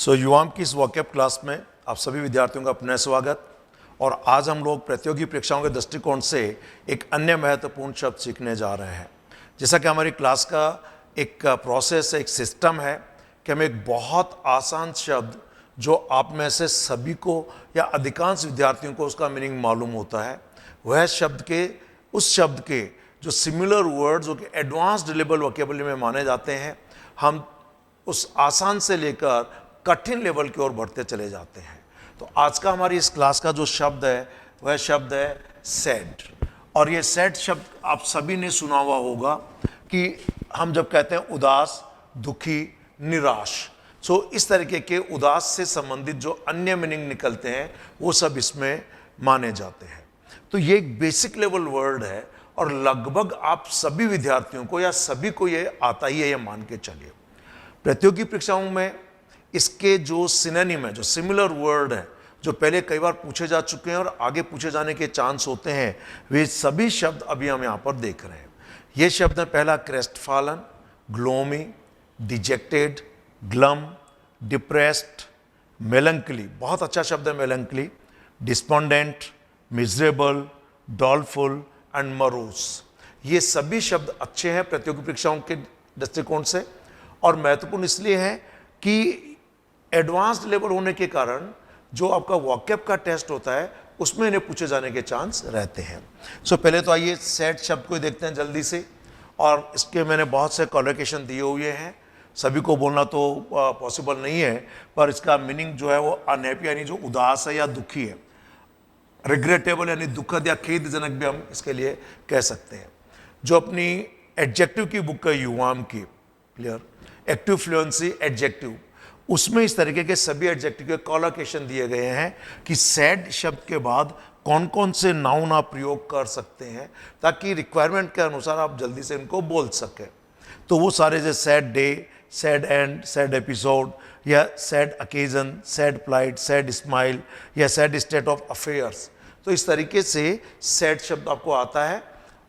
युवाम की इस walk up class में आप सभी विद्यार्थियों का पुनः स्वागत। और आज हम लोग प्रतियोगी परीक्षाओं के दृष्टिकोण से एक अन्य महत्वपूर्ण शब्द सीखने जा रहे हैं। जैसा कि हमारी क्लास का एक प्रोसेस है, एक सिस्टम है कि हम एक बहुत आसान शब्द जो आप में से सभी को या अधिकांश विद्यार्थियों को उसका मीनिंग मालूम होता है, वह उस शब्द के जो सिमिलर वर्ड जो कि एडवांस्ड लेवल वोकेबुलरी में माने जाते हैं, हम उस आसान से लेकर कठिन लेवल की ओर बढ़ते चले जाते हैं। तो आज का हमारी इस क्लास का जो शब्द है वह शब्द है सैड। और ये सैड शब्द आप सभी ने सुना हुआ होगा कि हम जब कहते हैं उदास, दुखी, निराश, सो इस तरीके के उदास से संबंधित जो अन्य मीनिंग निकलते हैं वो सब इसमें माने जाते हैं। तो ये एक बेसिक लेवल वर्ड है और लगभग आप सभी विद्यार्थियों को या सभी को ये आता ही है, ये मान के चलिए। प्रतियोगी परीक्षाओं में इसके जो सिनोनिम है, जो सिमिलर वर्ड है, जो पहले कई बार पूछे जा चुके हैं और आगे पूछे जाने के चांस होते हैं, वे सभी शब्द अभी हम यहाँ पर देख रहे हैं। ये शब्द है पहला crestfallen, gloomy, dejected, glum, depressed, melancholy, बहुत अच्छा शब्द है melancholy, despondent, miserable, doleful and morose. ये सभी शब्द अच्छे हैं प्रतियोगी परीक्षाओं के दृष्टिकोण से और महत्वपूर्ण इसलिए है कि एडवांस्ड लेवल होने के कारण जो आपका वॉकअप का टेस्ट होता है उसमें इन्हें पूछे जाने के चांस रहते हैं। सो पहले तो आइए सैड शब्द को देखते हैं जल्दी से। और इसके मैंने बहुत से कॉलोकेशन दिए हुए हैं, सभी को बोलना तो पॉसिबल नहीं है, पर इसका मीनिंग जो है वो अनहैप्पी यानी जो उदास है या दुखी है, रिग्रेटेबल यानी दुखद या खेदजनक भी हम इसके लिए कह सकते हैं। जो अपनी एडजेक्टिव की बुक है युवाम की, क्लियर, एक्टिव फ्लुएंसी एडजेक्टिव, उसमें इस तरीके के सभी एडजेक्टिव के कॉलोकेशन दिए गए हैं कि सैड शब्द के बाद कौन कौन से नाउन आप प्रयोग कर सकते हैं ताकि रिक्वायरमेंट के अनुसार आप जल्दी से इनको बोल सकें। तो वो सारे जैसे sad day, sad end, sad episode या sad occasion, sad plight, sad smile या सैड स्टेट ऑफ अफेयर्स, तो इस तरीके से सैड शब्द आपको आता है।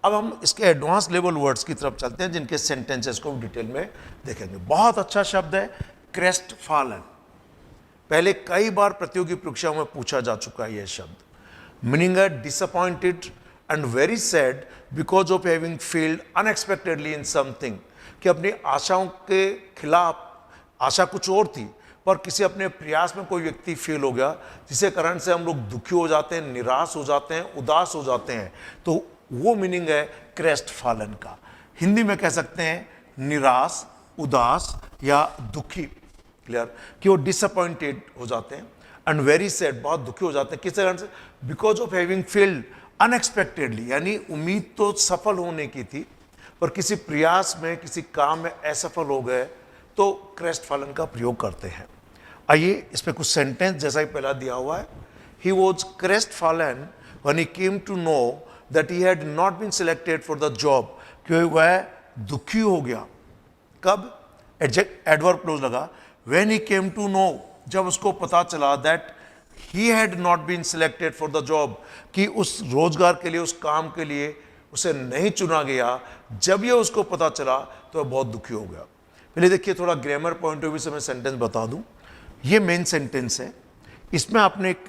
अब हम इसके एडवांस लेवल वर्ड्स की तरफ चलते हैं जिनके सेंटेंसेस को डिटेल में देखेंगे। बहुत अच्छा शब्द है क्रेस्टफॉलन। पहले कई बार प्रतियोगी परीक्षाओं में पूछा जा चुका है यह शब्द। मीनिंग है disappointed and very sad because of having failed unexpectedly in something, कि अपनी आशाओं के खिलाफ, आशा कुछ और थी पर किसी अपने प्रयास में कोई व्यक्ति फेल हो गया, जिसके कारण से हम लोग दुखी हो जाते हैं, निराश हो जाते हैं, उदास हो जाते हैं। तो वो मीनिंग है क्रेस्टफॉलन का। हिंदी में कह सकते हैं निराश, उदास या दुखी, क्लियर, कि वो डिसअपॉइंटेड हो जाते हैं एंड वेरी सैड, बहुत दुखी हो जाते हैं। किस कारण से? Because of having failed unexpectedly, यानी उम्मीद तो सफल होने की थी पर किसी प्रयास में, किसी काम में असफल हो गए, तो क्रेस्टफॉलन का प्रयोग करते हैं। आइए इस पे कुछ सेंटेंस जैसा ही पहला दिया हुआ है। He was crestfallen when he came to know that he had not been selected for the job, क्योंकि वह दुखी हो गया। कब? एडवर्ब क्लोज लगा, when he came to know, जब उसको पता चला that he had not been selected for the job, कि उस रोजगार के लिए, उस काम के लिए उसे नहीं चुना गया, जब ये उसको पता चला तो वह बहुत दुखी हो गया। पहले देखिए, थोड़ा ग्रामर पॉइंट ऑफ व्यू से मैं सेंटेंस बता दूं। ये मेन सेंटेंस है, इसमें आपने एक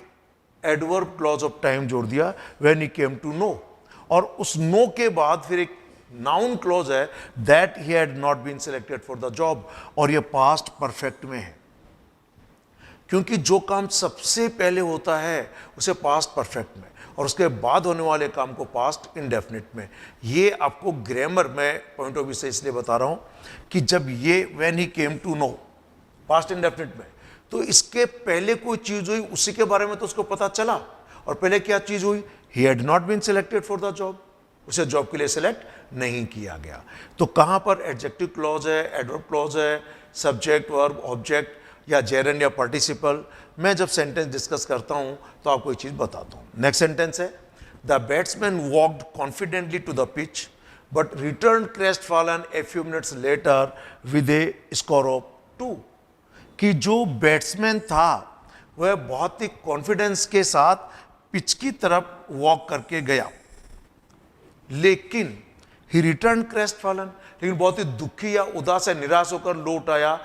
एडवर्ब क्लॉज ऑफ टाइम जोड़ दिया, when he came to know, और उस नो के बाद फिर एक नाउन क्लॉज है, that he had not been selected for the job, और ये पास्ट परफेक्ट में है, क्योंकि जो काम सबसे पहले होता है उसे पास्ट परफेक्ट में, और उसके बाद होने वाले काम को पास्ट इंडेफिनिट में। ये आपको ग्रामर में पॉइंट ऑफ व्यू से इसलिए बता रहा हूं कि जब ये when he came to know past indefinite में, तो इसके पहले कोई चीज हुई, उसी के बारे में तो उसको पता चला। और पहले क्या चीज हुई? He had not been selected for the job, उसे जॉब के लिए सिलेक्ट नहीं किया गया। तो कहां पर एडजेक्टिव क्लॉज है, एडवर्ब क्लॉज है, सब्जेक्ट, वर्ब, ऑब्जेक्ट या जेरंड या पार्टिसिपल, मैं जब सेंटेंस डिस्कस करता हूं तो आपको एक चीज बताता हूं। नेक्स्ट सेंटेंस है, the batsman walked confidently to the pitch but return crestfallen a few minutes later with a score of 2, कि जो बैट्समैन था वह बहुत ही कॉन्फिडेंस के साथ पिच की तरफ वॉक करके गया, लेकिन ही रिटर्न क्रेस्टफॉलन, लेकिन बहुत ही दुखी या उदास या निराश होकर लौट आया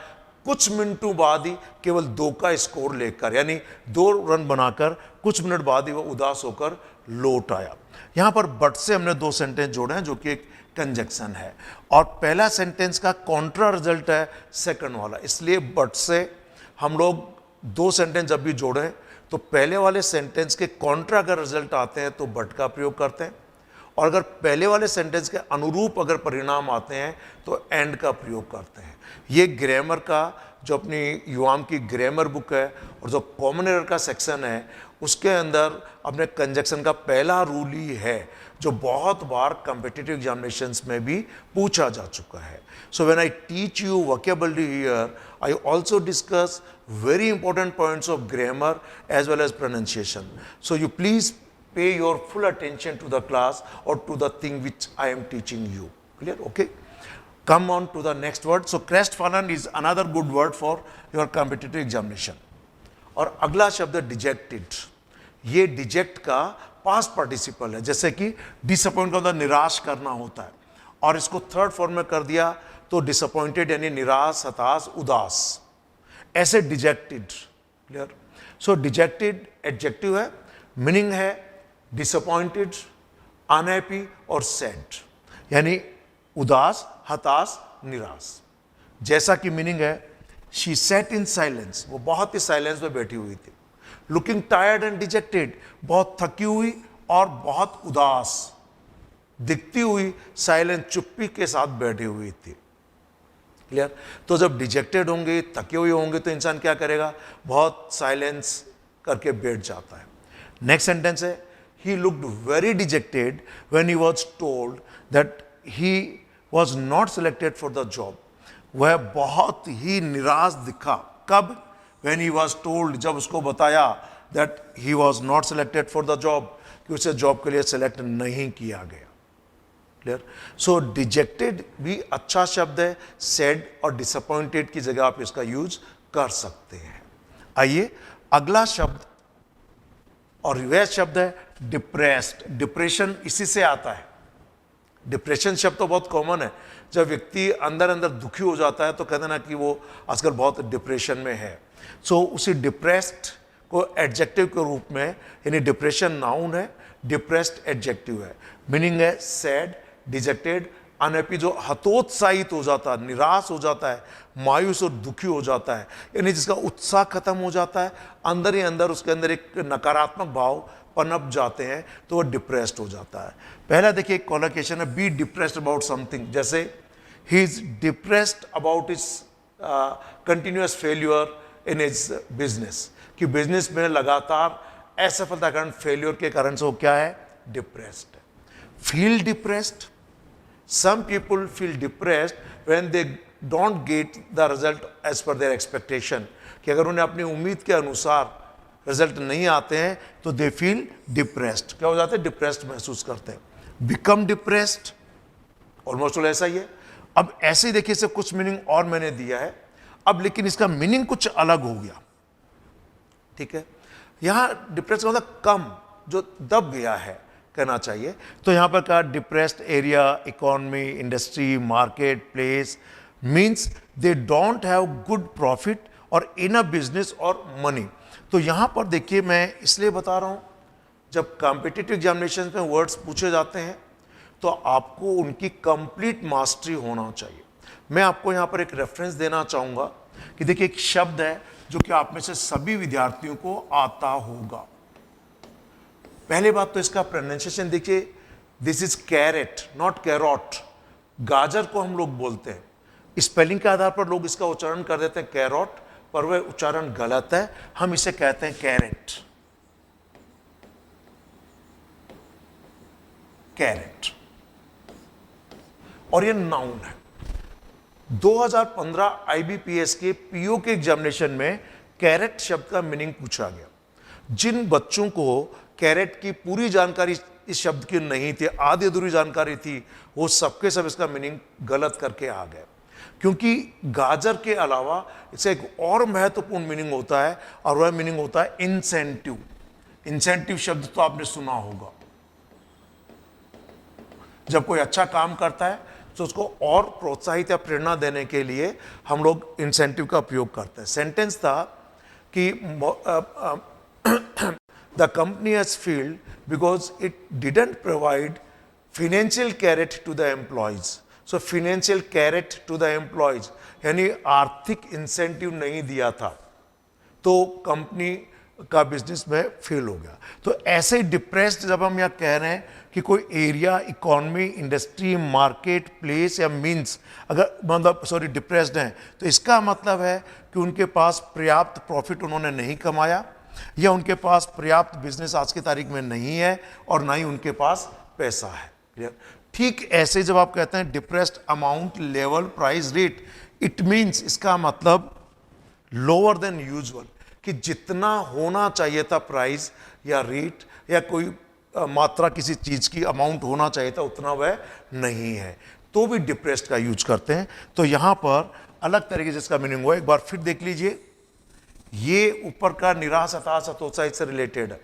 कुछ मिनटों बाद ही केवल 2 का स्कोर लेकर, यानी 2 रन बनाकर कुछ मिनट बाद ही वो उदास होकर लौट आया। यहां पर बट से हमने 2 सेंटेंस जोड़े हैं जो कि एक कंजक्शन है, और पहला सेंटेंस का कॉन्ट्रा रिजल्ट है सेकंड वाला, इसलिए बट से हम लोग 2 सेंटेंस जब भी जोड़ें तो पहले वाले सेंटेंस के कॉन्ट्रा अगर रिजल्ट आते हैं तो बट का प्रयोग करते हैं, और अगर पहले वाले सेंटेंस के अनुरूप अगर परिणाम आते हैं तो एंड का प्रयोग करते हैं। ये ग्रामर का जो अपनी युवाम की ग्रामर बुक है और जो कॉमन एरर का सेक्शन है उसके अंदर अपने कंजक्शन का पहला रूल ही है जो बहुत बार कॉम्पिटिटिव एग्जामिनेशंस में भी पूछा जा चुका है। So when I teach you vocabulary here, I also discuss very important points of grammar as well as pronunciation. So you please pay your full attention to the class or to the thing which I am teaching you. Clear? Okay. Come on to the next word. So crestfallen is another good word for your competitive examination. और अगला शब्द है dejected. ये डिजेक्ट का past participle है, जैसे कि disappoint का मतलब निराश करना होता है, और इसको थर्ड फॉर्म में कर दिया तो डिसअपॉइंटेड यानी निराश, हताश, उदास, ऐसे डिजेक्टेड। क्लियर? सो डिजेक्टेड एडजेक्टिव है, मीनिंग है डिसअपॉइंटेड, अनहैप्पी और सैड, यानी उदास, हताश, निराश। जैसा कि मीनिंग है शी सेट इन साइलेंस, वो बहुत ही साइलेंस में बैठी हुई थी। लुकिंग टायर्ड एंड डिजेक्टेड, बहुत थकी हुई और बहुत उदास दिखती हुई, साइलेंस, चुप्पी के साथ बैठी हुई थी। क्लियर? तो जब डिजेक्टेड होंगे, थके हुए होंगे तो इंसान क्या करेगा? बहुत साइलेंस करके बैठ जाता है। नेक्स्ट सेंटेंस है he looked very dejected when he was told that he was not selected for the job. वह बहुत ही निराश दिखा। कब? व्हेन ही वाज टोल्ड, जब उसको बताया that he was not selected for the job, कि उसे जॉब के लिए सिलेक्ट नहीं किया गया। क्लियर? सो डिजेक्टेड भी अच्छा शब्द है, सैड और डिसअपॉइंटेड की जगह आप इसका यूज कर सकते हैं। आइए अगला शब्द और वह शब्द है डिप्रेस्ड। डिप्रेशन इसी से आता है। डिप्रेशन शब्द तो बहुत कॉमन है, जब व्यक्ति अंदर अंदर दुखी हो जाता है तो कहते ना कि वो आजकल बहुत डिप्रेशन में है। सो उसी डिप्रेस्ड को एडजेक्टिव के रूप में, यानी डिप्रेशन नाउन है, डिप्रेस्ड एडजेक्टिव है, मीनिंग है सैड, डिजेक्टेड, अनहैप्पी, जो हतोत्साहित हो जाता है, निराश हो जाता है, मायूस और दुखी हो जाता है, यानी जिसका उत्साह खत्म हो जाता है, अंदर ही अंदर उसके अंदर एक नकारात्मक भाव पनप जाते हैं, तो वो डिप्रेस्ड हो जाता है। पहला देखिए कॉलोकेशन है बी डिप्रेस्ड अबाउट समथिंग, जैसे he is depressed about his continuous failure in his business, कि बिजनेस में लगातार असफलता के कारण, फेल्यूर के कारण से वो क्या है? डिप्रेस्ड है। Feel depressed, some people feel depressed when they don't get the result as per their expectation, कि अगर उन्हें अपनी उम्मीद के अनुसार रिजल्ट नहीं आते हैं तो दे फील डिप्रेस्ड। क्या हो जाते हैं? डिप्रेस्ड महसूस करते हैं। बिकम डिप्रेस्ड ऑलमोस्ट ऐसा ही है। अब ऐसे ही देखिए, इसे कुछ मीनिंग और मैंने दिया है अब, लेकिन इसका मीनिंग कुछ अलग हो गया। ठीक है? यहां डिप्रेस्ड का मतलब कम, जो दब गया है कहना चाहिए। तो यहां पर कहा depressed area, economy, industry, market place, means they don't have good profit और इन अ बिजनेस और मनी। तो यहां पर देखिए, मैं इसलिए बता रहा हूं, जब कॉम्पिटिटिव एग्जामिनेशन में वर्ड्स पूछे जाते हैं तो आपको उनकी कंप्लीट मास्टरी होना चाहिए। मैं आपको यहां पर एक रेफरेंस देना चाहूंगा कि देखिए, एक शब्द है जो कि आप में से सभी विद्यार्थियों को आता होगा। पहले बात तो इसका प्रोनाउंसिएशन देखिए, this is carrot not carrot. गाजर को हम लोग बोलते हैं, स्पेलिंग के आधार पर लोग इसका उच्चारण कर देते हैं कैरोट, पर वह उच्चारण गलत है, हम इसे कहते हैं कैरेट। कैरेट, और ये नाउन है। 2015 आईबीपीएस के पीओ के एग्जामिनेशन में कैरेट शब्द का मीनिंग पूछा गया। जिन बच्चों को कैरेट की पूरी जानकारी इस शब्द की नहीं थी, आधी अधूरी जानकारी थी, वो सबके सब इसका मीनिंग गलत करके आ गए, क्योंकि गाजर के अलावा इसे एक और महत्वपूर्ण मीनिंग होता है, और वह मीनिंग होता है इंसेंटिव। इंसेंटिव शब्द तो आपने सुना होगा। जब कोई अच्छा काम करता है तो उसको और प्रोत्साहित या प्रेरणा देने के लिए हम लोग इंसेंटिव का उपयोग करते हैं। सेंटेंस था कि the company has failed because it didn't provide financial carrot to the employees. So financial carrot to the employees यानी आर्थिक इंसेंटिव नहीं दिया था, तो कंपनी का बिजनेस में फेल हो गया। तो ऐसे डिप्रेस्ड जब हम यहाँ कह रहे हैं कि कोई area, economy, industry, market place या मीन्स अगर मतलब डिप्रेस्ड हैं, तो इसका मतलब है कि उनके पास पर्याप्त प्रॉफिट उन्होंने नहीं कमाया, या उनके पास पर्याप्त बिजनेस आज की तारीख में नहीं है, और ना ही उनके पास पैसा है। क्लियर? ठीक ऐसे जब आप कहते हैं depressed amount, level, price, rate, it means इसका मतलब लोअर देन यूजुअल, कि जितना होना चाहिए था प्राइस या रेट या कोई मात्रा किसी चीज की अमाउंट होना चाहिए था, उतना वह नहीं है, तो भी डिप्रेस्ड का यूज करते हैं। तो यहां पर अलग तरीके से इसका मीनिंग हुआ, एक बार फिर देख लीजिए। ये ऊपर का निराश, हताश, हतोत्साहित से रिलेटेड है।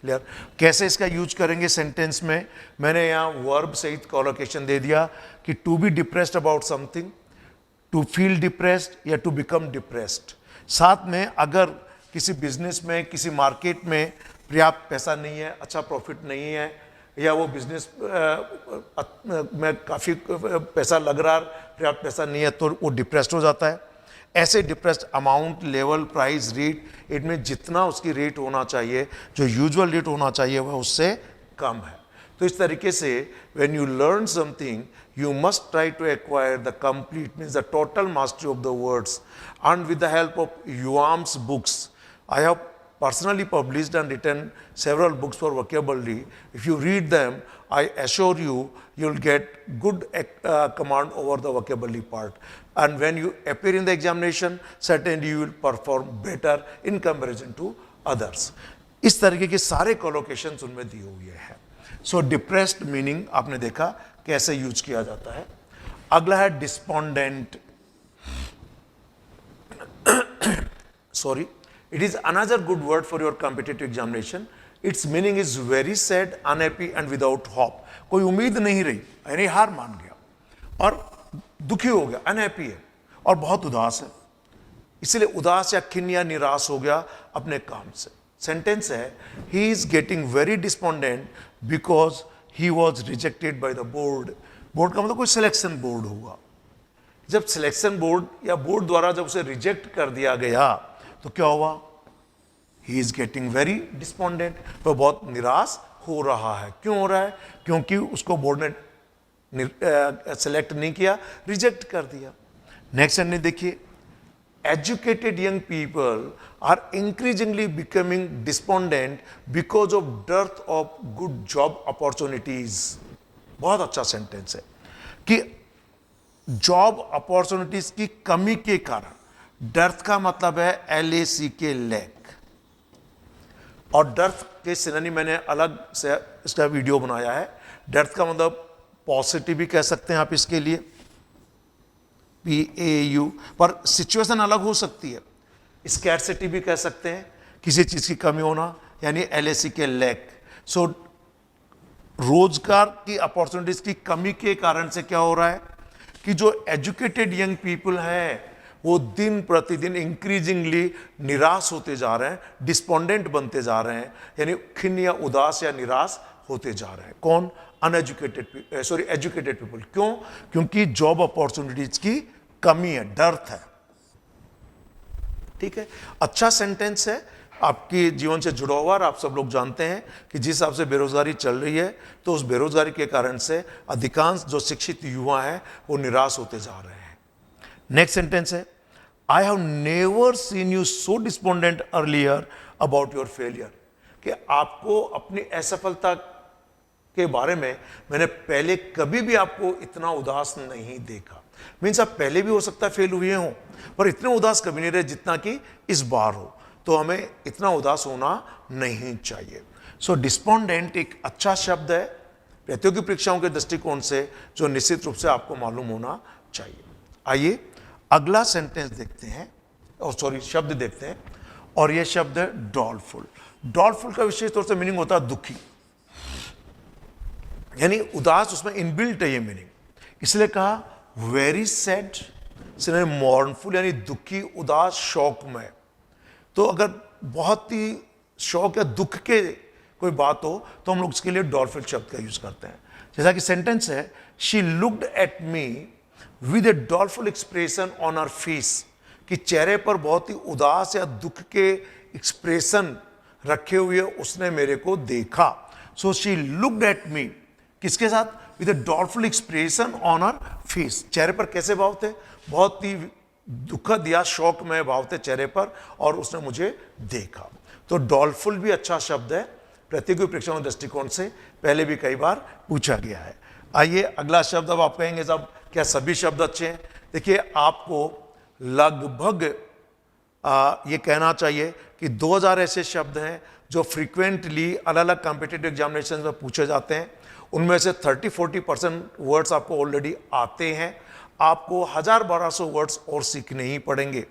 क्लियर? कैसे इसका यूज करेंगे सेंटेंस में, मैंने यहां वर्ब सहित कोलोकेशन दे दिया कि to be depressed about something, to feel depressed या टू बिकम डिप्रेस्ड। साथ में अगर किसी बिजनेस में, किसी मार्केट में पर्याप्त पैसा नहीं है, अच्छा प्रॉफिट नहीं है, या वो बिजनेस में काफ़ी पैसा लग रहा है, पर्याप्त पैसा नहीं है, तो वो डिप्रेस्ड हो जाता है। ऐसे depressed amount, level, price, rate, इनमें जितना उसकी रेट होना चाहिए, जो यूजुअल रेट होना चाहिए, वह उससे कम है। तो इस तरीके से when you learn something you must try to acquire the complete, means the total mastery of the words, and with the help of Yuam's books. I have personally published and written several books for vocabulary. If you read them, I assure you, you'll get good command over the vocabulary part. And when you appear in the examination, certainly you will perform better in comparison to others. इस तरीके के सारे collocations उनमें दिए हुए हैं। So depressed meaning आपने देखा कैसे यूज किया जाता है। अगला है despondent. Sorry, it is another good word for your competitive examination. Its meaning is very sad, unhappy and without hope. कोई उम्मीद नहीं रही, यानी हार मान गया और दुखी हो गया, अनहैप्पी है और बहुत उदास है, इसलिए उदास या खिन्न या निराश हो गया अपने काम से। सेंटेंस है, he is getting very despondent because he was rejected by the board. Board का मतलब कोई सिलेक्शन बोर्ड होगा। जब सिलेक्शन बोर्ड या बोर्ड द्वारा जब उसे रिजेक्ट कर दिया गया तो क्या हुआ? he is getting very despondent, तो बहुत निराश हो रहा है। क्यों हो रहा है? क्योंकि उसको बोर्ड ने सिलेक्ट नहीं किया, रिजेक्ट कर दिया। नेक्स्ट सेंटेंस देखिए, educated young people are increasingly becoming despondent because of dearth of good job opportunities. बहुत अच्छा सेंटेंस है कि जॉब अपॉर्चुनिटीज की कमी के कारण, डर्थ का मतलब है LAC के लैक, और डर्थ के सिनोनिम मैंने अलग से इसका वीडियो बनाया है। डर्थ का मतलब पॉजिटिव भी कह सकते हैं आप इसके लिए, PAU, पर सिचुएशन अलग हो सकती है। स्कैर्सिटी भी कह सकते हैं, किसी चीज की कमी होना, यानी LAC के लैक। सो रोजगार की अपॉर्चुनिटीज की कमी के कारण से क्या हो रहा है कि जो एजुकेटेड यंग पीपल हैं वो दिन प्रतिदिन इंक्रीजिंगली निराश होते जा रहे हैं, डिस्पोंडेंट बनते जा रहे हैं, यानी खिन्न या उदास या निराश होते जा रहे हैं। कौन? Uneducated, sorry educated people. क्यों? क्योंकि जॉब अपॉर्चुनिटीज की कमी है, डर्थ है। ठीक है, अच्छा सेंटेंस है, आपके जीवन से जुड़ा हुआ। और आप सब लोग जानते हैं कि जिस हिसाब से बेरोजगारी चल रही है, तो उस बेरोजगारी के कारण से अधिकांश जो शिक्षित युवा हैं वो निराश होते जा रहे हैं। नेक्स्ट सेंटेंस है, I have never seen you so despondent earlier about your failure, कि आपको अपनी असफलता के बारे में मैंने पहले कभी भी आपको इतना उदास नहीं देखा। मीन्स आप पहले भी हो सकता है फेल हुए हों, पर इतने उदास कभी नहीं रहे जितना कि इस बार हो। तो हमें इतना उदास होना नहीं चाहिए। सो डिस्पोंडेंट एक अच्छा शब्द है प्रतियोगी परीक्षाओं के दृष्टिकोण से, जो निश्चित रूप से आपको मालूम होना चाहिए। आइए अगला सेंटेंस देखते हैं, और सॉरी शब्द देखते हैं, और यह शब्द है डॉलफुल। डॉलफुल का विशेष तौर से मीनिंग होता है दुखी, यानी उदास, उसमें इनबिल्ट है ये मीनिंग। इसलिए कहा वेरी सैड, इसलिए मॉर्नफुल यानी दुखी, उदास, शोक में। तो अगर बहुत ही शौक या दुख के कोई बात हो तो हम लोग उसके लिए डॉल्फिन शब्द का यूज करते हैं। जैसा कि सेंटेंस है, she looked at me with a doleful expression on her face, कि चेहरे पर बहुत ही उदास या दुख के एक्सप्रेशन रखे हुए उसने मेरे को देखा। So she looked at me, किसके साथ? With a doleful expression on her face, चेहरे पर कैसे भाव थे? बहुत ही दुखद या शौक में भाव थे चेहरे पर, और उसने मुझे देखा। तो डॉल्फुल भी अच्छा शब्द है, प्रतियोगी प्रेक्षण दृष्टिकोण से पहले भी कई बार पूछा गया है। आइए अगला शब्द। अब आप कहेंगे साहब क्या सभी शब्द अच्छे हैं? देखिए, आपको लगभग ये कहना चाहिए कि 2000 ऐसे शब्द हैं जो फ्रीक्वेंटली अलग अलग कॉम्पिटिटिव एग्जामिनेशन में पूछे जाते हैं। उनमें से 30-40% वर्ड्स आपको ऑलरेडी आते हैं। आपको 1000-1200 वर्ड्स और सीखने ही पड़ेंगे।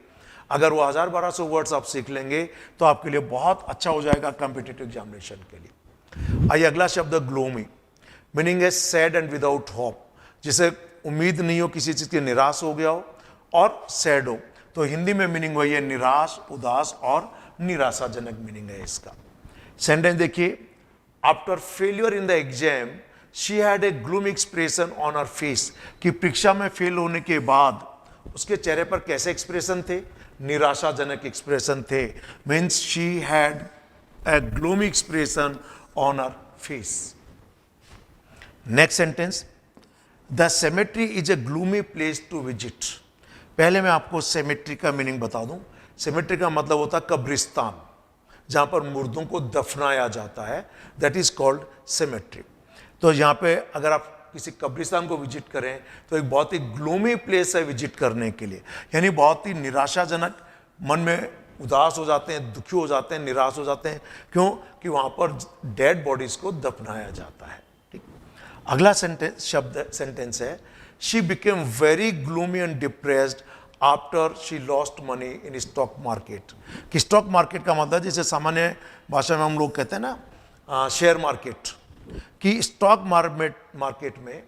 अगर वो 1000-1200 वर्ड्स आप सीख लेंगे तो आपके लिए बहुत अच्छा हो जाएगा कॉम्पिटिटिव एग्जामिनेशन के लिए। आइए अगला शब्द ग्लूमी, मीनिंग है सैड एंड विदाउट होप, जिसे उम्मीद नहीं हो, किसी चीज की निराश हो गया हो और सैड हो। तो हिंदी में मीनिंग वही है, निराश, उदास और निराशाजनक मीनिंग है इसका। सेंटेंस देखिए, after failure in the exam she had a gloomy expression on her face, कि परीक्षा में फेल होने के बाद उसके चेहरे पर कैसे एक्सप्रेशन थे? निराशाजनक एक्सप्रेशन थे। Means she had a gloomy expression on her face. Next sentence, the cemetery is a gloomy place to visit. पहले मैं आपको सेमेट्री का मीनिंग बता दूं। सेमेट्री का मतलब होता है कब्रिस्तान, जहां पर मुर्दों को दफनाया जाता है, दैट इज कॉल्ड सेमेट्री। तो यहां पे अगर आप किसी कब्रिस्तान को विजिट करें तो एक बहुत ही ग्लूमी प्लेस है विजिट करने के लिए, यानी बहुत ही निराशाजनक, मन में उदास हो जाते हैं, दुखी हो जाते हैं, निराश हो जाते हैं। क्यों? कि वहां पर डेड बॉडीज को दफनाया जाता है। ठीक। अगला सेंटेंस है, she became very gloomy and depressed after she lost money in stock market. कि स्टॉक मार्केट का मतलब जैसे सामान्य भाषा में हम लोग कहते हैं ना शेयर मार्केट, कि स्टॉक मार्केट में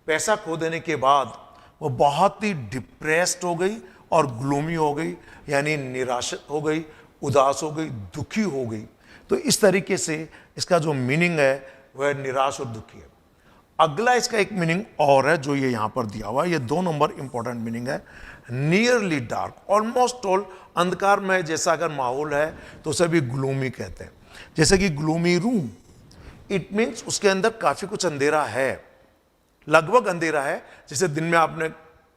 पैसा खो देने के बाद वो बहुत ही डिप्रेस्ड हो गई और ग्लूमी हो गई, यानी निराश हो गई, उदास हो गई, दुखी हो गई। तो इस तरीके से इसका जो मीनिंग है वह निराश और दुखी है। अगला इसका एक मीनिंग और है जो ये यहां पर दिया हुआ है, ये 2 नंबर इंपॉर्टेंट मीनिंग है, नियरली डार्क, ऑलमोस्ट ऑल अंधकार में जैसा अगर माहौल है तो उसे भी ग्लूमी कहते हैं। जैसे कि ग्लूमी रूम, इट मीन्स उसके अंदर काफी कुछ अंधेरा है, लगभग अंधेरा है। जैसे दिन में आपने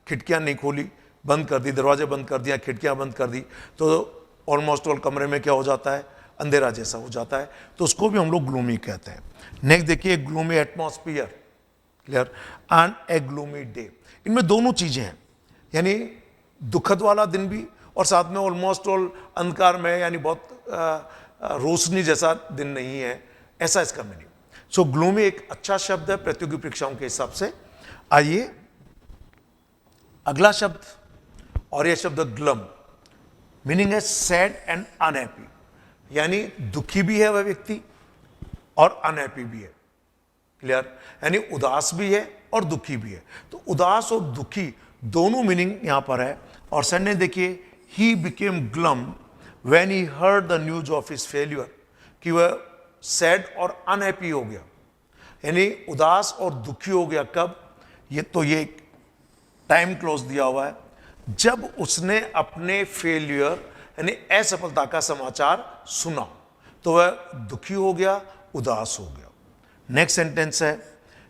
खिड़कियां नहीं खोली, बंद कर दी, दरवाजे बंद कर दिया, खिड़कियां बंद कर दी, तो ऑलमोस्ट ऑल कमरे में क्या हो जाता है? अंधेरा जैसा हो जाता है। तो उसको भी हम लोग ग्लूमी कहते हैं। नेक्स्ट देखिए, gloomy atmosphere, clear, and A gloomy day. इनमें दोनों चीजें हैं, यानी दुखद वाला दिन भी और साथ में ऑलमोस्ट ऑल अंधकार में, यानी बहुत रोशनी जैसा दिन नहीं है, ऐसा इसका मीनिंग। सो ग्लूमी एक अच्छा शब्द है प्रतियोगी परीक्षाओं के हिसाब से। आइए अगला शब्द, और यह शब्द ग्लम, मीनिंग है सैड एंड अनहैप्पी, यानी दुखी भी है वह व्यक्ति और अनहैप्पी भी है। क्लियर, यानी उदास भी है और दुखी भी है। तो उदास और दुखी दोनों मीनिंग यहां पर है। और सेंटेंस देखिए, he became glum when he heard the news of his failure, कि वह सैड और अनहैप्पी हो गया, यानी उदास और दुखी हो गया। कब? ये टाइम क्लोज दिया हुआ है, जब उसने अपने फेल्यूर यानी असफलता का समाचार सुना तो वह दुखी हो गया, उदास हो गया। नेक्स्ट सेंटेंस है,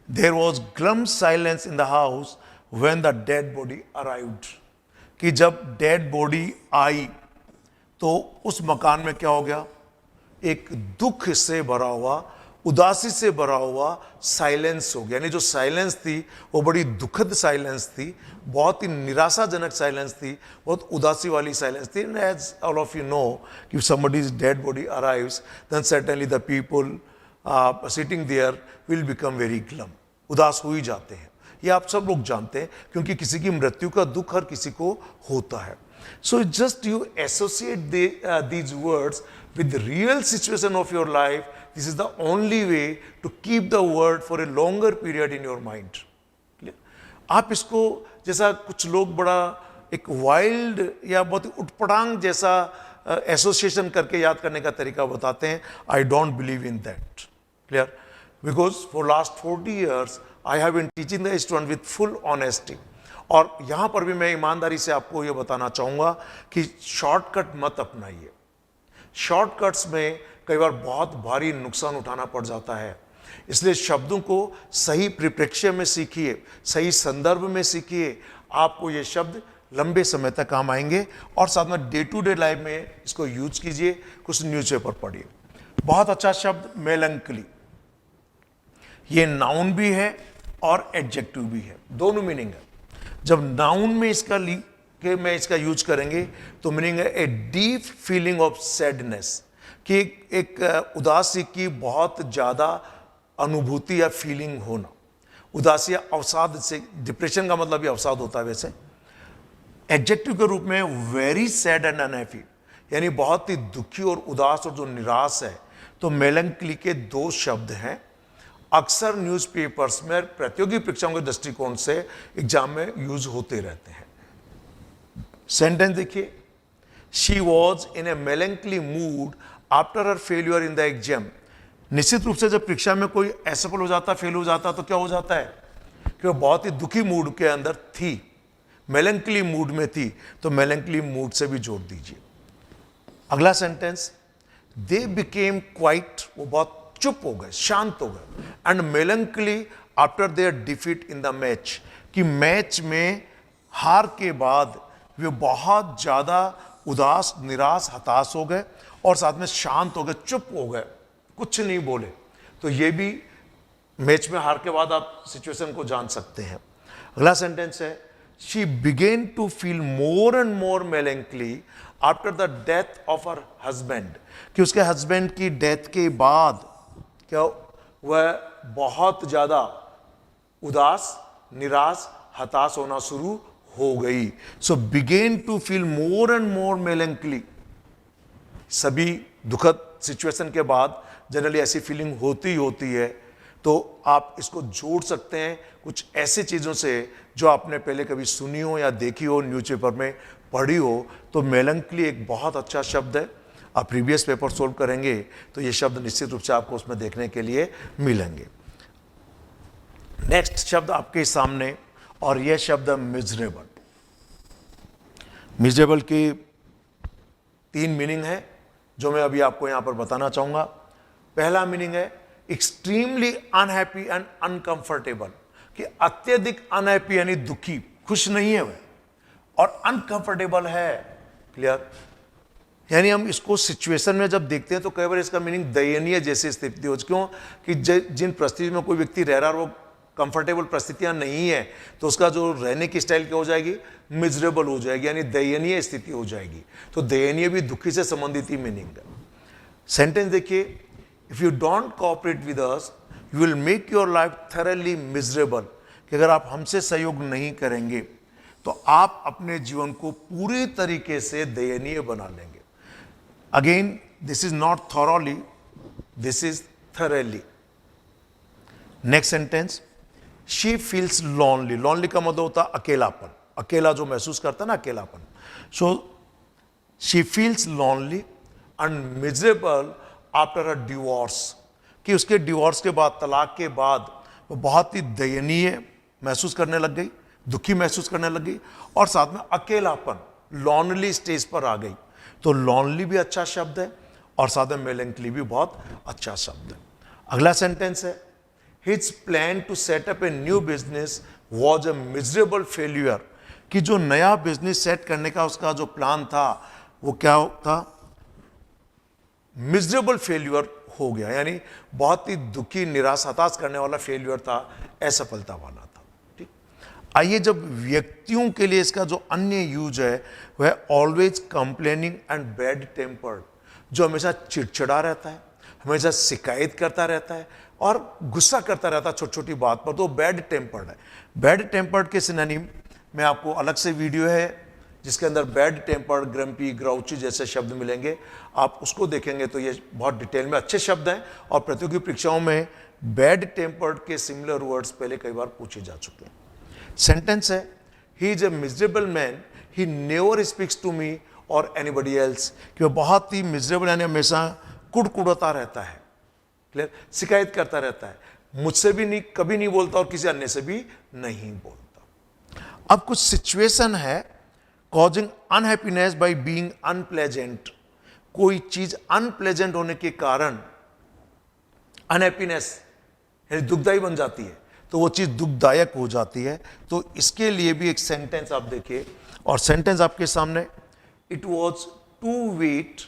there was glum silence in the house when the dead body arrived, कि जब डेड बॉडी आई तो उस मकान में क्या हो गया? एक दुख से भरा हुआ, उदासी से भरा हुआ साइलेंस हो गया। यानी जो साइलेंस थी वो बड़ी दुखद साइलेंस थी, बहुत ही निराशाजनक साइलेंस थी, बहुत उदासी वाली साइलेंस थी। As all of you know, if somebody's dead body arrives, then certainly the people sitting there will become very glum, उदास हो ही जाते हैं। ये आप सब लोग जानते हैं, क्योंकि किसी की मृत्यु का दुख हर किसी को होता है। So just you associate these words with the real situation of your life. This is the only way to keep the word for a longer period in your mind. आप इसको जैसा कुछ लोग बड़ा एक वाइल्ड या बहुत ही उटपटांग जैसा एसोसिएशन करके याद करने का तरीका बताते हैं. I don't believe in that. Clear? Because for last 40 years I have been teaching the student with full honesty. और यहां पर भी मैं ईमानदारी से आपको यह बताना चाहूंगा कि शॉर्टकट मत अपनाइए. शॉर्टकट्स में कई बार बहुत भारी नुकसान उठाना पड़ जाता है. इसलिए शब्दों को सही परिप्रेक्ष्य में सीखिए, सही संदर्भ में सीखिए. आपको ये शब्द लंबे समय तक काम आएंगे और साथ में डे टू डे लाइफ में इसको यूज कीजिए. कुछ न्यूज़पेपर पढ़िए. बहुत अच्छा शब्द मेलंकली. ये नाउन भी है और एडजेक्टिव भी है, दोनों मीनिंग है. जब नाउन में में इसका यूज करेंगे तो मीनिंग है a deep feeling of sadness, कि एक उदासी की बहुत ज्यादा अनुभूति या फीलिंग होना. उदासी या अवसाद से, डिप्रेशन का मतलब भी अवसाद होता है वैसे. एडजेक्टिव के रूप में वेरी सैड एंड अनहैप्पी, यानी बहुत ही दुखी और उदास और जो निराश है. तो मेलंकली के दो शब्द हैं. अक्सर न्यूज़पेपर्स में प्रतियोगी परीक्षाओं के दृष्टिकोण से एग्जाम में यूज होते रहते हैं. सेंटेंस देखिए. She was in A melancholy mood after her failure in the exam. निश्चित रूप से जब परीक्षा में कोई असफल हो जाता, फेल हो जाता, तो क्या हो जाता है कि वो बहुत ही दुखी मूड के अंदर थी, मेलंकली मूड में थी. तो मेलंकली मूड से भी जोड़ दीजिए. अगला सेंटेंस. दे बिकेम क्वाइट, वो बहुत चुप हो गए, शांत हो गए. And melancholy after their defeat in the match, कि मैच में हार के बाद वे बहुत ज्यादा उदास, निराश, हताश हो गए और साथ में शांत हो गए, चुप हो गए, कुछ नहीं बोले. तो ये भी मैच में हार के बाद आप सिचुएशन को जान सकते हैं. अगला सेंटेंस है. She began to feel more and more melancholy after the death of her husband, कि उसके हस्बैंड की डेथ के बाद क्या वह बहुत ज्यादा उदास, निराश, हताश होना शुरू हो गई. So begin to feel more and more melancholy. सभी दुखद सिचुएशन के बाद जनरली ऐसी फीलिंग होती है. तो आप इसको जोड़ सकते हैं कुछ ऐसी चीजों से जो आपने पहले कभी सुनी हो या देखी हो, न्यूज़पेपर में पढ़ी हो. तो मेलंकली एक बहुत अच्छा शब्द है. आप प्रीवियस पेपर सोल्व करेंगे तो ये शब्द निश्चित रूप से आपको उसमें देखने के लिए मिलेंगे. नेक्स्ट शब्द आपके सामने, और यह शब्द मिजरेबल. मिजरेबल की 3 मीनिंग है जो मैं अभी आपको यहां पर बताना चाहूंगा. पहला मीनिंग है एक्सट्रीमली अनहैप्पी एंड अनकंफर्टेबल, कि अत्यधिक अनहैप्पी यानी दुखी, खुश नहीं है वह, और अनकंफर्टेबल है. क्लियर? यानी हम इसको सिचुएशन में जब देखते हैं तो कई बार इसका मीनिंग दयनीय जैसी स्थिति हो. क्यों? कि जिन परिस्थिति में कोई व्यक्ति रह रहा है वो कंफर्टेबल परिस्थितियां नहीं है, तो उसका जो रहने की स्टाइल क्या हो जाएगी? मिजरेबल हो जाएगी, यानी दयनीय स्थिति हो जाएगी. तो दयनीय भी दुखी से संबंधित ही मीनिंग है. सेंटेंस देखिए. If you don't cooperate with us you will make your life thoroughly miserable, कि अगर आप हमसे सहयोग नहीं करेंगे तो आप अपने जीवन को पूरी तरीके से दयनीय बना लेंगे. Again, this is not thoroughly, this is thoroughly. Next sentence. She feels lonely. Lonely का मतलब होता है अकेलापन, अकेला जो महसूस करता है ना, अकेलापन. So she feels lonely and miserable after her divorce, कि उसके डिवोर्स के बाद, तलाक के बाद वो बहुत ही दयनीय महसूस करने लग गई, दुखी महसूस करने लग गई, और साथ में अकेलापन, लॉनली स्टेज पर आ गई. तो लॉनली भी अच्छा शब्द है और साथ में मेलंकली भी बहुत अच्छा शब्द है. अगला सेंटेंस है. His plan to set up a new business was a miserable failure, कि जो नया बिजनेस सेट करने का उसका जो प्लान था वो क्या था? मिजरेबल फेल्यूर हो गया, यानी बहुत ही दुखी, निराश, हताश करने वाला फेल्यूर था, असफलता वाला था. आइए, जब व्यक्तियों के लिए इसका जो अन्य यूज है वह always complaining and bad tempered, जो हमेशा चिड़चिड़ा रहता है, हमेशा शिकायत करता रहता है और गुस्सा करता रहता है छोटी छोटी बात पर, तो बैड टेम्पर्ड है. बैड टेम्पर्ड के सिनोनिम में आपको अलग से वीडियो है जिसके अंदर बैड टेम्पर्ड, ग्रम्पी, ग्राउची जैसे शब्द मिलेंगे. आप उसको देखेंगे तो ये बहुत डिटेल में अच्छे शब्द हैं और प्रतियोगी परीक्षाओं में बैड टेम्पर्ड के सिमिलर वर्ड्स पहले कई बार पूछे जा चुके हैं. सेंटेंस है, he is a miserable man, he never speaks to me और एनीबडी एल्स, कि वो बहुत ही मिजरेबल यानी हमेशा कुड़कुड़ाता रहता है, क्लियर, शिकायत करता रहता है, मुझसे भी नहीं, कभी नहीं बोलता और किसी अन्य से भी नहीं बोलता। अब कुछ सिचुएशन है, causing unhappiness by being unpleasant, कोई चीज अनप्लेजेंट होने के कारण अनहैप्पीनेस यानी दुखदायी बन जाती है, तो वो चीज दुखदायक हो जाती है। तो इसके लिए भी एक सेंटेंस आप देखिए, और सेंटेंस आपके सामने, it was too wet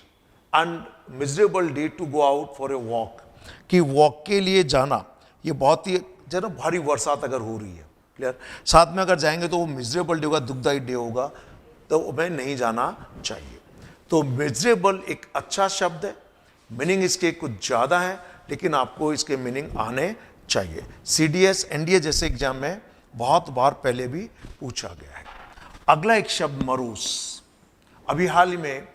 and miserable day to go out for a walk, कि वॉक के लिए जाना ये बहुत ही जरा भारी बरसात अगर हो रही है, क्लियर, साथ में अगर जाएंगे तो वो मिजरेबल डे होगा, दुखदायी डे होगा, तो हमें नहीं जाना चाहिए। तो मिजरेबल एक अच्छा शब्द है, मीनिंग इसके कुछ ज़्यादा है, लेकिन आपको इसके मीनिंग आने चाहिए। CDS NDA जैसे एग्जाम में बहुत बार पहले भी पूछा गया है। अगला एक शब्द मरूस, अभी हाल ही में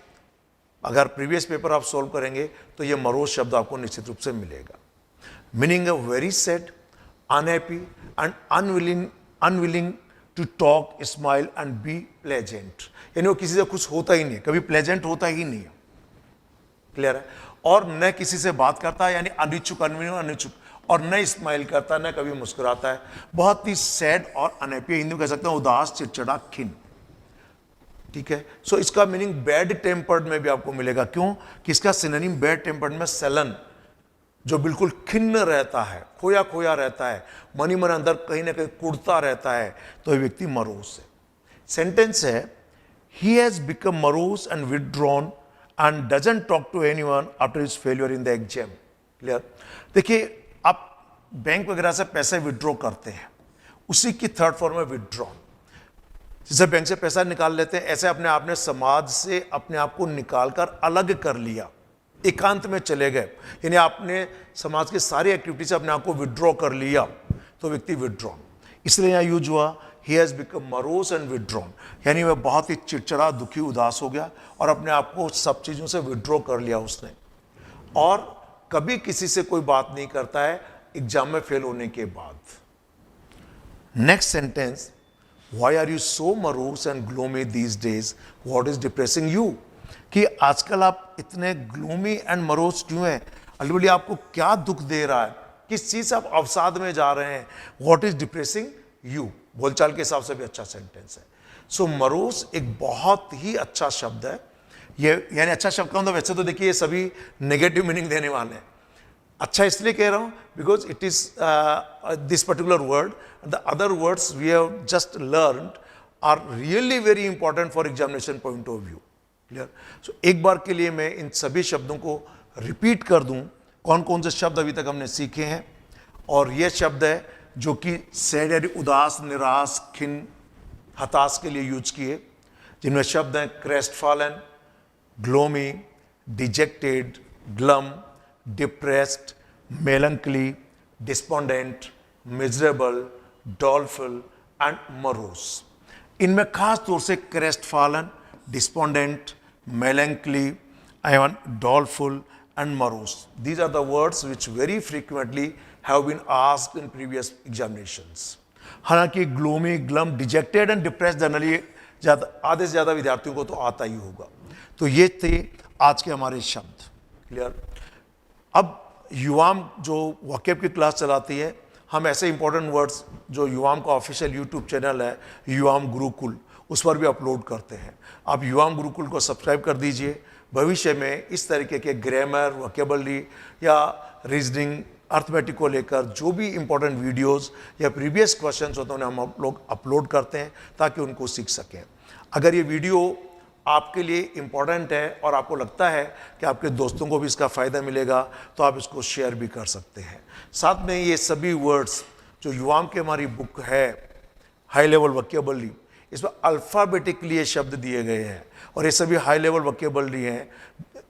अगर प्रीवियस पेपर आप सॉल्व करेंगे तो ये मरूस शब्द आपको निश्चित रूप से मिलेगा। Meaning very sad, unhappy and unwilling to talk, smile and be pleasant, यानी वो किसी से खुश होता ही नहीं, कभी प्लेजेंट होता ही नहीं है, क्लियर है, और न किसी से बात करता है यानी अनिच्छुक, अनिच्छुक, और न स्माइल करता, न कभी मुस्कुराता है, बहुत ही सैड और अनहैप्पी, हिंदी में कह सकते हैं उदास, चिड़चिड़ा, खिन्न, ठीक है। सो इसका मीनिंग बैड टेम्पर्ड में भी आपको मिलेगा, क्यों कि इसका सिनोनिम बैड टेम्पर्ड में सैलन, जो बिल्कुल खिन्न रहता है, खोया खोया रहता है, मन ही मन अंदर कहीं ना कहीं कुड़ता रहता है, तो ये व्यक्ति मरूस है। सेंटेंस है, he has become morose and withdrawn and doesn't talk to anyone after his failure in the exam, clear. देखिए, आप बैंक वगैरह से पैसे विड्रॉ करते हैं, उसी की थर्ड फॉर्म है विड्रॉन, जैसे बैंक से पैसा निकाल लेते हैं, ऐसे अपने आप ने समाज से अपने आप को निकालकर अलग कर लिया, एकांत में चले गए, यानी आपने समाज की सारी एक्टिविटी से अपने आप को विड्रॉ कर लिया, तो व्यक्ति विड्रॉन, इसलिए यहाँ यूज हुआ he has become morose and withdrawn, यानी वह बहुत ही चिड़चिड़ा, दुखी, उदास हो गया और अपने आप को सब चीजों से विड्रॉ कर लिया उसने, और कभी किसी से कोई बात नहीं करता है एग्जाम में फेल होने के बाद। Next sentence, why are you so morose and gloomy these days, what is depressing you, कि आजकल आप इतने ग्लूमी एंड मरोस क्यों हैं, अल्टीमेटली आपको क्या दुख दे रहा है, किस चीज से आप अवसाद में जा रहे हैं, व्हाट इज डिप्रेसिंग यू, बोलचाल के हिसाब से भी अच्छा सेंटेंस है। सो मरोस एक बहुत ही अच्छा शब्द है, ये यानी अच्छा शब्द का मतलब, वैसे तो देखिए ये सभी नेगेटिव मीनिंग देने वाले हैं, अच्छा इसलिए कह रहा हूं because it is this particular word, the other words we have just learned are really very important for examination point of view, clear. So एक बार के लिए मैं इन सभी शब्दों को रिपीट कर दूं, कौन कौन से शब्द अभी तक हमने सीखे हैं, और ये शब्द है जो कि सैड यानी उदास, निराश, खिन्न, हताश के लिए यूज किए, जिनमें शब्द हैं crestfallen, gloomy, dejected, glum, depressed, melancholy, despondent, miserable, doleful and morose. इनमें खास तौर से crestfallen, despondent, melancholy, and doleful and morose. These are the words which very frequently have been asked in previous examinations. हालांकि gloomy, glum, dejected and depressed generally आधे से ज़्यादा विद्यार्थियों को तो आता ही होगा। तो ये थे आज के हमारे शब्द, क्लियर। अब युवाम जो वकेब की क्लास चलाती है, हम ऐसे इंपॉर्टेंट वर्ड्स जो युवाम का ऑफिशियल यूट्यूब चैनल है युवाम गुरुकुल, उस पर भी अपलोड करते हैं। आप युवाम गुरुकुल को सब्सक्राइब कर दीजिए। भविष्य में इस तरीके के ग्रामर, वोकेबलरी या रीजनिंग, अर्थमेटिक को लेकर जो भी इंपॉर्टेंट वीडियोस या प्रीवियस क्वेश्चंस होते हैं उन्हें हम लोग अपलोड करते हैं ताकि उनको सीख सकें। अगर ये वीडियो आपके लिए इम्पॉर्टेंट है और आपको लगता है कि आपके दोस्तों को भी इसका फ़ायदा मिलेगा तो आप इसको शेयर भी कर सकते हैं। साथ में ये सभी वर्ड्स जो युवाम की हमारी बुक है हाई लेवल वोकेबलरी, इसमें अल्फ़ाबेटिकली ये शब्द दिए गए हैं और ये सभी हाई लेवल वोकेबलरी हैं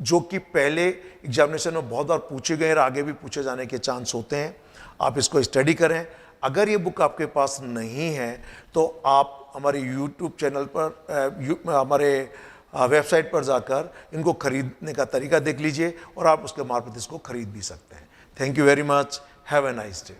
जो कि पहले एग्जामिनेशन में बहुत बार पूछे गए और आगे भी पूछे जाने के चांस होते हैं। आप इसको स्टडी करें। अगर ये बुक आपके पास नहीं है तो आप हमारे यूट्यूब चैनल पर हमारे वेबसाइट पर जाकर इनको खरीदने का तरीका देख लीजिए और आप उसके मार्फत इसको खरीद भी सकते हैं। Thank you very much. Have a nice day.